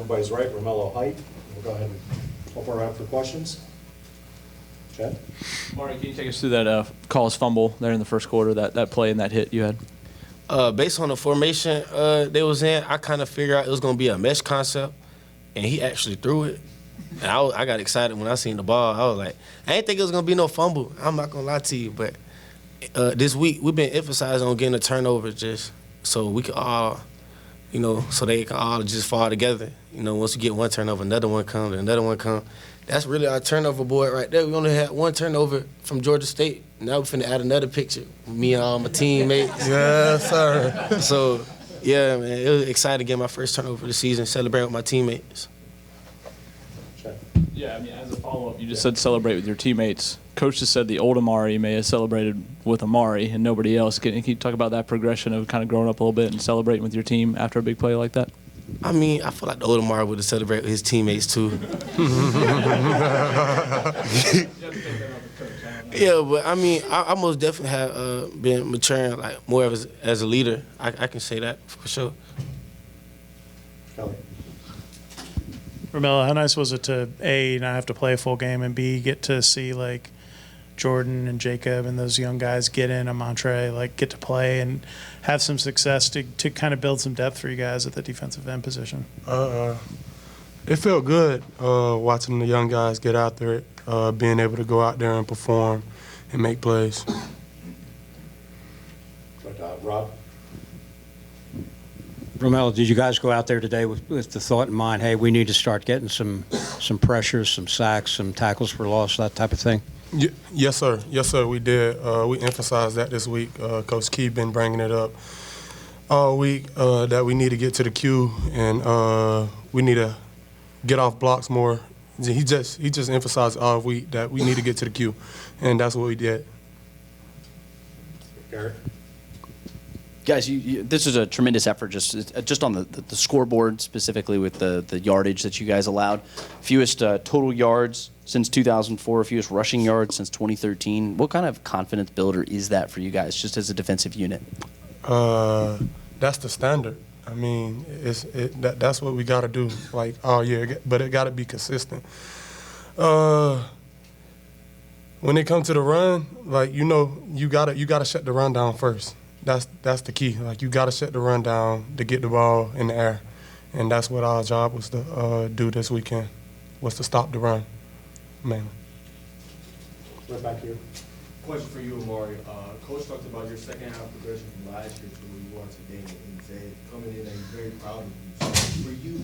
everybody's right, Romello height. We'll go ahead and open her up for questions. Chad? Ahmari, can you take us through that call fumble there in the first quarter, that play and that hit you had? Based on the formation they was in, I kind of figured out it was going to be a mesh concept, and he actually threw it. And I got excited when I seen the ball. I was like, I didn't think it was going to be no fumble. I'm not going to lie to you, but this week we've been emphasizing on getting a turnover just so we can all, so they can all just fall together. Once you get one turnover, another one comes, another one comes. That's really our turnover board right there. We only had one turnover from Georgia State. Now we're finna add another picture. Me and all my teammates. Yes, sir. So, yeah, man, it was exciting to get my first turnover of the season, celebrate with my teammates. Yeah, I mean, as a follow-up, you just said celebrate with your teammates. Coach just said the old Ahmari may have celebrated with Ahmari and nobody else. Can you talk about that progression of kind of growing up a little bit and celebrating with your team after a big play like that? I mean, I feel like the old Ahmari would have celebrated with his teammates, too. Yeah, but I mean, I most definitely have been maturing, like, more as a leader. I can say that for sure. Kelly? Romello, how nice was it to, A, not have to play a full game, and B, get to see, like, Jordan and Jacob and those young guys get in a Montre, like, get to play and have some success to kind of build some depth for you guys at the defensive end position? It felt good watching the young guys get out there, being able to go out there and perform and make plays. Rob? Romello, did you guys go out there today with the thought in mind, hey, we need to start getting some pressures, some sacks, some tackles for loss, that type of thing? Yes, sir. Yes, sir, we did. We emphasized that this week. Coach Key been bringing it up all week that we need to get to the queue and we need to get off blocks more. He just emphasized all week that we need to get to the queue, and that's what we did. Garrett? Guys, this is a tremendous effort just on the scoreboard, specifically with the yardage that you guys allowed. Fewest total yards since 2004, fewest rushing yards since 2013. What kind of confidence builder is that for you guys, just as a defensive unit? That's the standard. I mean, that's what we got to do, like, all year, but it got to be consistent. When it comes to the run, like, you gotta shut the run down first. That's the key. Like, you gotta shut the run down to get the ball in the air, and that's what our job was to do this weekend, was to stop the run, mainly. Right back here. Question for you, Ahmari. Coach talked about your second half progression from last year to where you are today, and said coming in and he's very proud of you. So for you,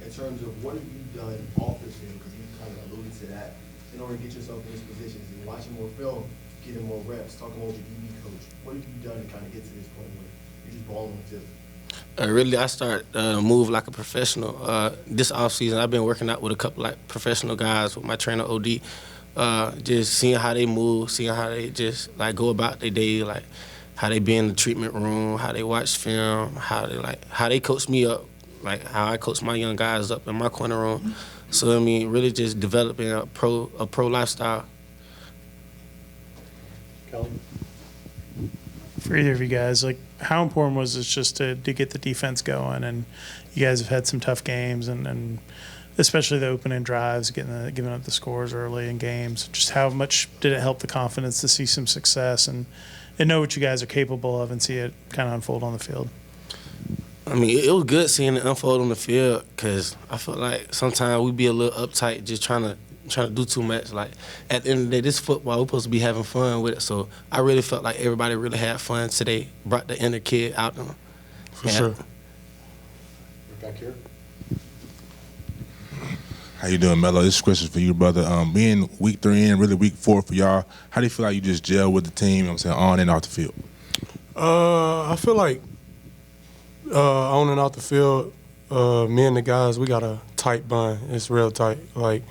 in terms of what have you done off the field, because you kind of alluded to that, in order to get yourself in these positions and watching more film, getting more reps, talking about your DB coach, what have you done to kind of get to this point where you're just balling on the field? Really, I start move like a professional. This offseason, I've been working out with a couple like professional guys with my trainer OD. Just seeing how they move, seeing how they just like go about their day, like how they be in the treatment room, how they watch film, how they coach me up, like how I coach my young guys up in my corner room. So I mean, really just developing a pro lifestyle. Kelly? For either of you guys, like, how important was this just to get the defense going? And you guys have had some tough games, and especially the opening drives, giving up the scores early in games. Just how much did it help the confidence to see some success and know what you guys are capable of and see it kind of unfold on the field? I mean, it was good seeing it unfold on the field because I felt like sometimes we be a little uptight just trying to do too much. Like, at the end of the day, this football, we're supposed to be having fun with it. So I really felt like everybody really had fun today, brought the inner kid out there. For sure. Right back here. How you doing, Mello? This question is for you, brother. Being week 3 in, really week 4 for y'all, how do you feel like you just gel with the team, you know what I'm saying, on and off the field? I feel like on and off the field, me and the guys, we got a tight bond. It's real tight. Like,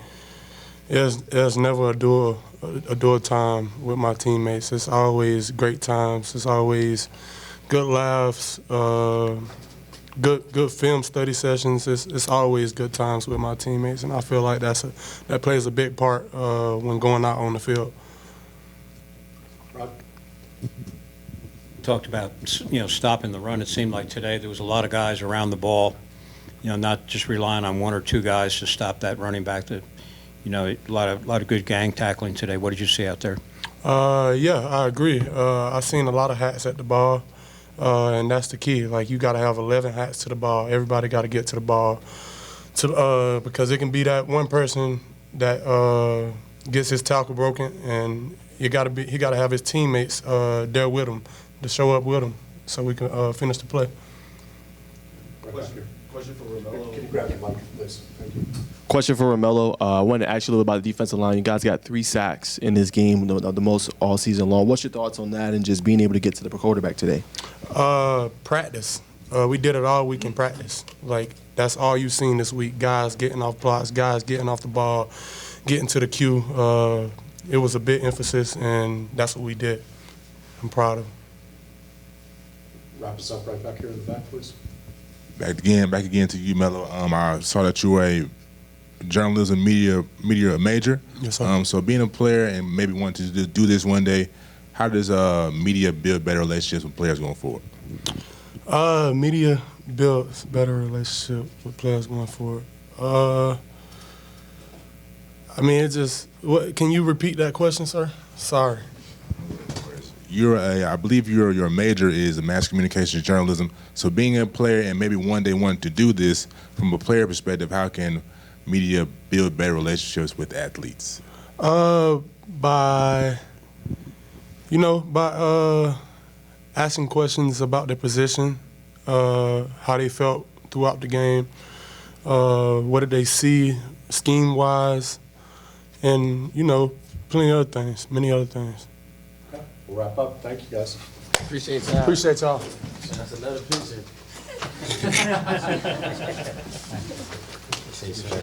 there's never a dual time with my teammates. It's always great times. It's always good laughs, good film study sessions. It's always good times with my teammates, and I feel like that plays a big part when going out on the field. Rob? Talked about, stopping the run. It seemed like today there was a lot of guys around the ball not just relying on one or two guys to stop that running back. That, a lot of good gang tackling today. What did you see out there? Yeah, I agree. I seen a lot of hats at the ball, and that's the key. Like, you got to have 11 hats to the ball. Everybody got to get to the ball, because it can be that one person that gets his tackle broken, and he got to have his teammates there with him to show up with him, so we can finish the play. Question for Romello. Can you grab your mic, please? Thank you. Question for Romello. I wanted to ask you a little about the defensive line. You guys got 3 sacks in this game, the most all season long. What's your thoughts on that and just being able to get to the quarterback today? Practice. We did it all week in practice. Like, that's all you've seen this week. Guys getting off blocks, guys getting off the ball, getting to the queue. It was a big emphasis, and that's what we did. I'm proud of it. Wrap us up right back here in the back, please. Back again to you, Mello. I saw that you were a journalism media major. Yes, sir. So being a player and maybe wanting to do this one day, how does media build better relationships with players going forward? Media builds better relationship with players going forward. Can you repeat that question, sir? Sorry. I believe your major is mass communications journalism. So being a player and maybe one day wanting to do this from a player perspective, how can media build better relationships with athletes? By asking questions about their position, how they felt throughout the game, what did they see scheme-wise, and, many other things. Okay. We'll wrap up. Thank you, guys. Appreciate y'all. Appreciate y'all. That's another picture. Appreciate you.